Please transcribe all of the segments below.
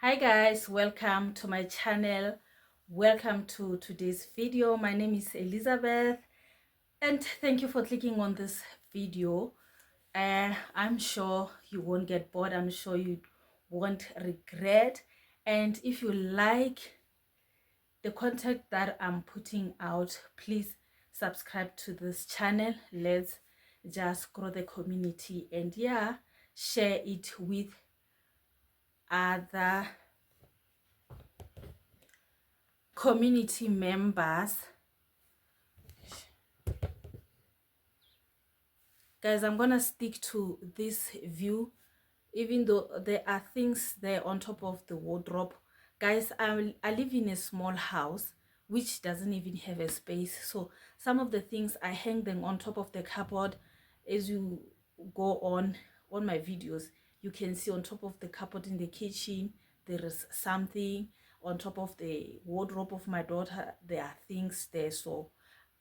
Hi guys, welcome to my channel. Welcome to today's video. My name is Elizabeth and thank you for clicking on this video. I'm sure you won't get bored. I'm sure you won't regret. And if you like the content that I'm putting out, please subscribe to this channel. Let's just grow the community and share it with other community members. Guys, I'm gonna stick to this view even though there are things there on top of the wardrobe. Guys, I live in a small house which doesn't even have a space, so some of the things I hang them on top of the cupboard. As you go on my videos, you can see on top of the cupboard in the kitchen there is something. On top of the wardrobe of my daughter there are things there, so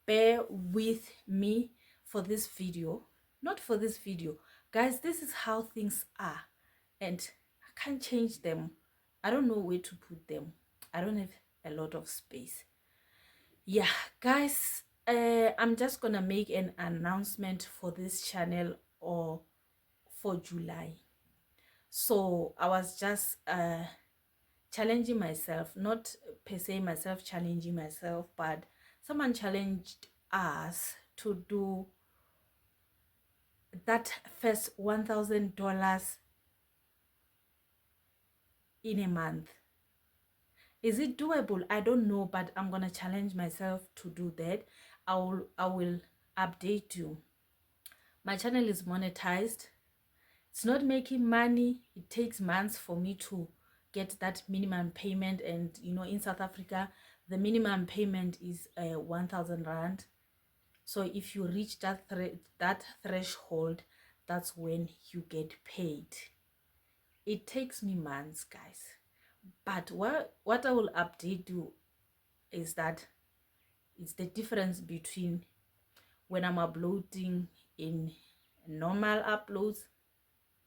bear with me for this video. Not for this video, guys, this is how things are and I can't change them. I don't know where to put them. I don't have a lot of space. Yeah, guys, I'm just gonna make an announcement for this channel or for July. So I was just challenging myself, not per se myself challenging myself, but someone challenged us to do that first $1,000 in a month. Is it doable? I don't know, but I'm gonna challenge myself to do that. I will update you. My channel is monetized. It's not making money. It takes months for me to get that minimum payment, and you know, in South Africa the minimum payment is 1,000 rand. So if you reach that threshold, that's when you get paid. It takes me months, guys. But what I will update you is that it's the difference between when I'm uploading in normal uploads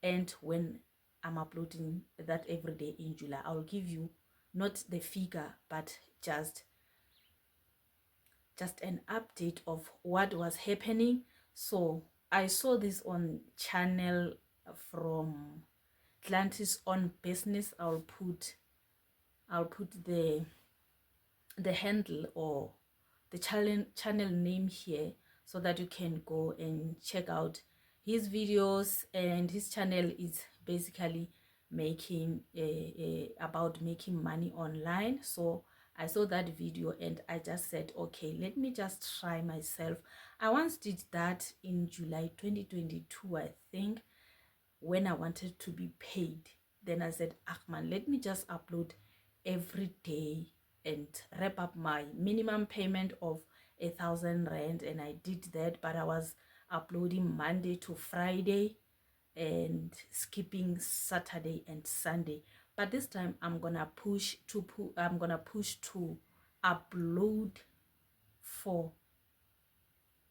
and when I'm uploading that every day in July. I'll give you not the figure, but just an update of what was happening. So I saw this on channel from Atlantis on Business. I'll put the handle or the channel name here so that you can go and check out his videos. And his channel is basically making about making money online. So I saw that video and I just said, okay, let me just try myself. I once did that in July 2022, I think, when I wanted to be paid. Then I said, Ahman, let me just upload every day and wrap up my minimum payment of 1,000 rand. And I did that, but I was uploading Monday to Friday and skipping Saturday and Sunday. But this time I'm gonna push to upload for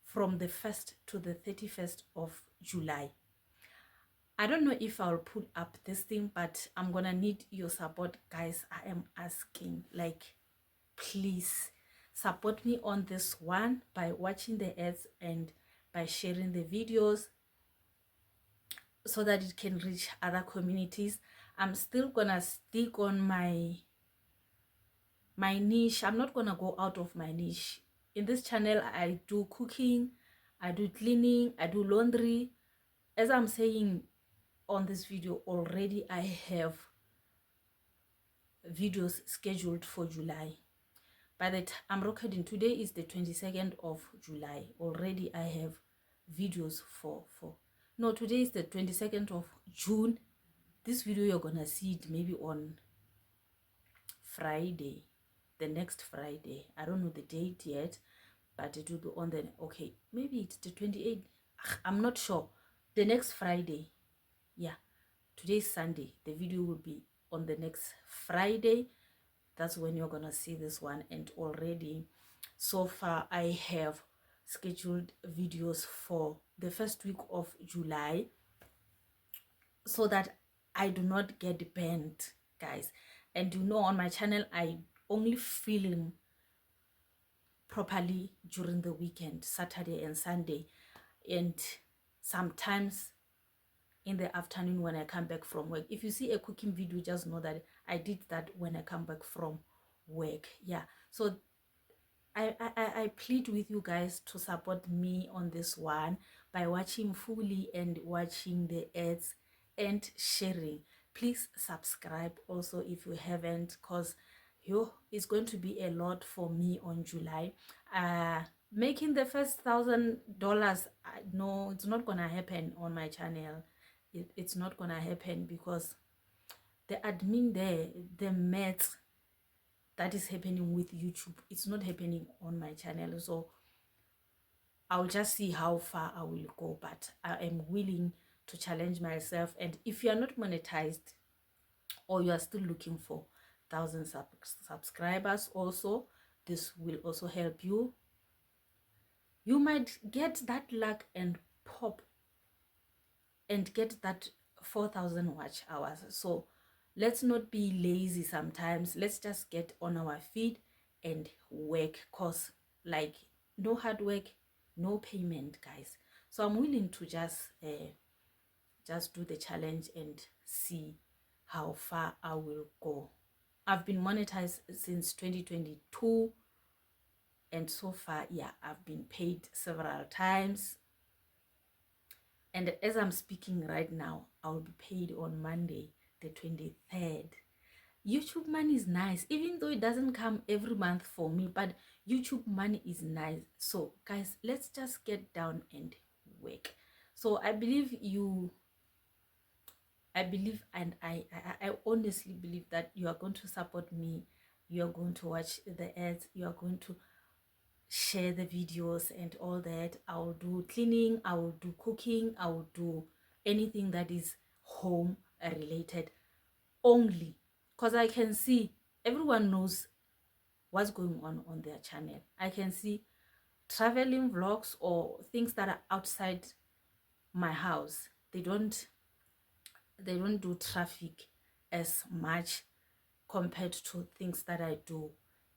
from the 1st to the 31st of July. I don't know if I'll pull up this thing, but I'm gonna need your support, guys. I am asking, like, please support me on this one by watching the ads and by sharing the videos so that it can reach other communities. I'm still gonna stick on my niche. I'm not gonna go out of my niche. In this channel, I do cooking, I do cleaning, I do laundry. As I'm saying on this video already, I have videos scheduled for July. By the time I'm recording, today is the 22nd of July. Already I have videos for no, today is the 22nd of June. This video you're gonna see it maybe on Friday, the next Friday. I don't know the date yet, but it will be on the, okay, maybe it's the 28th. I'm not sure. The next Friday. Yeah, today's Sunday. The video will be on the next Friday. That's when you're gonna see this one. And already so far I have scheduled videos for the first week of July so that I do not get banned, guys. And you know, on my channel I only film properly during the weekend, Saturday and Sunday, and sometimes in the afternoon when I come back from work. If you see a cooking video, just know that I did that when I come back from work. Yeah, so I plead with you guys to support me on this one by watching fully and watching the ads and sharing. Please subscribe also if you haven't, because it's going to be a lot for me on July. Making the first $1,000, no, it's not gonna happen on my channel. It's not gonna happen because the admin there, the maths that is happening with YouTube, it's not happening on my channel. So I'll just see how far I will go, but I am willing to challenge myself. And if you are not monetized or you are still looking for 1,000 subscribers also, this will also help you. You might get that luck and pop and get that 4,000 watch hours. So let's not be lazy sometimes. Let's just get on our feet and work, cause like no hard work, no payment, guys. So I'm willing to just do the challenge and see how far I will go. I've been monetized since 2022, and so far, yeah, I've been paid several times. And as I'm speaking right now, I'll be paid on Monday, the 23rd. YouTube money is nice, even though it doesn't come every month for me, but YouTube money is nice. So guys, let's just get down and work. So I believe and I honestly believe that you are going to support me. You are going to watch the ads. You are going to share the videos and all that. I will do cleaning, I will do cooking, I will do anything that is home related only, because I can see everyone knows what's going on their channel. I can see traveling vlogs or things that are outside my house. They don't do traffic as much compared to things that I do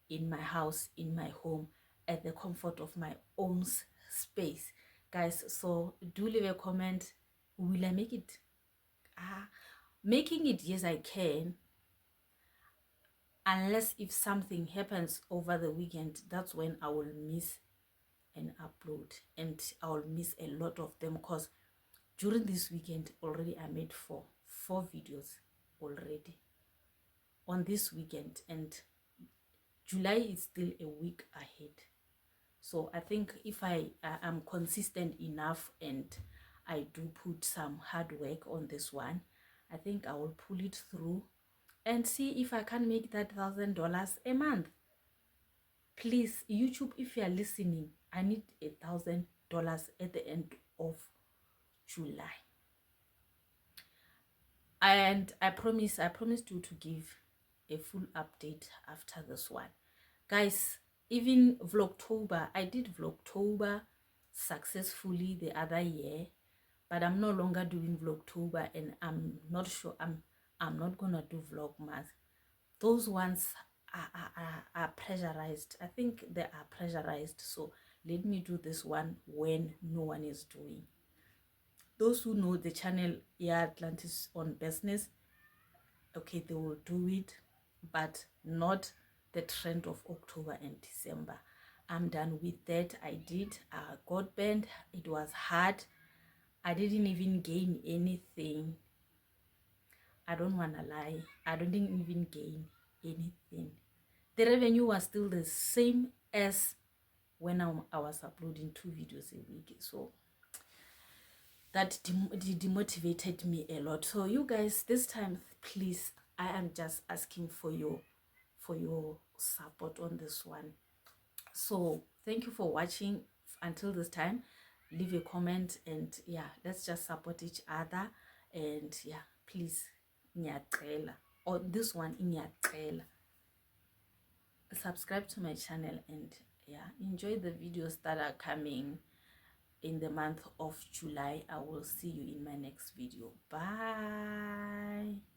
in my house, in my home, at the comfort of my own space, guys. So do leave a comment. Will I make it? Making it, yes, I can, unless if something happens over the weekend. That's when I will miss an upload, and I will miss a lot of them, because during this weekend already I made four videos already on this weekend, and July is still a week ahead. So I think if I am consistent enough and I do put some hard work on this one, I think I will pull it through and see if I can make that $1,000 a month. Please, YouTube, if you are listening, I need $1,000 at the end of July. And I promised you to give a full update after this one, guys. Even Vlogtober, I did Vlogtober successfully the other year, but I'm no longer doing Vlogtober, and I'm not sure I'm not gonna do Vlogmas. Those ones are pressurized. I think they are pressurized, so let me do this one when no one is doing. Those who know the channel, yeah, Atlantis on business, okay, they will do it, but not the trend of October and December. I'm done with that. I did got banned. It was hard. I didn't even gain anything. I don't want to lie, I didn't even gain anything. The revenue was still the same as when I was uploading 2 videos a week. So that demotivated me a lot. So you guys, this time, please, I am just asking for your support on this one. So thank you for watching until this time. Leave a comment, and yeah, let's just support each other. And yeah, please, ngiyacela, or this one, ngiyacela, subscribe to my channel, and yeah, enjoy the videos that are coming in the month of July. I will see you in my next video. Bye.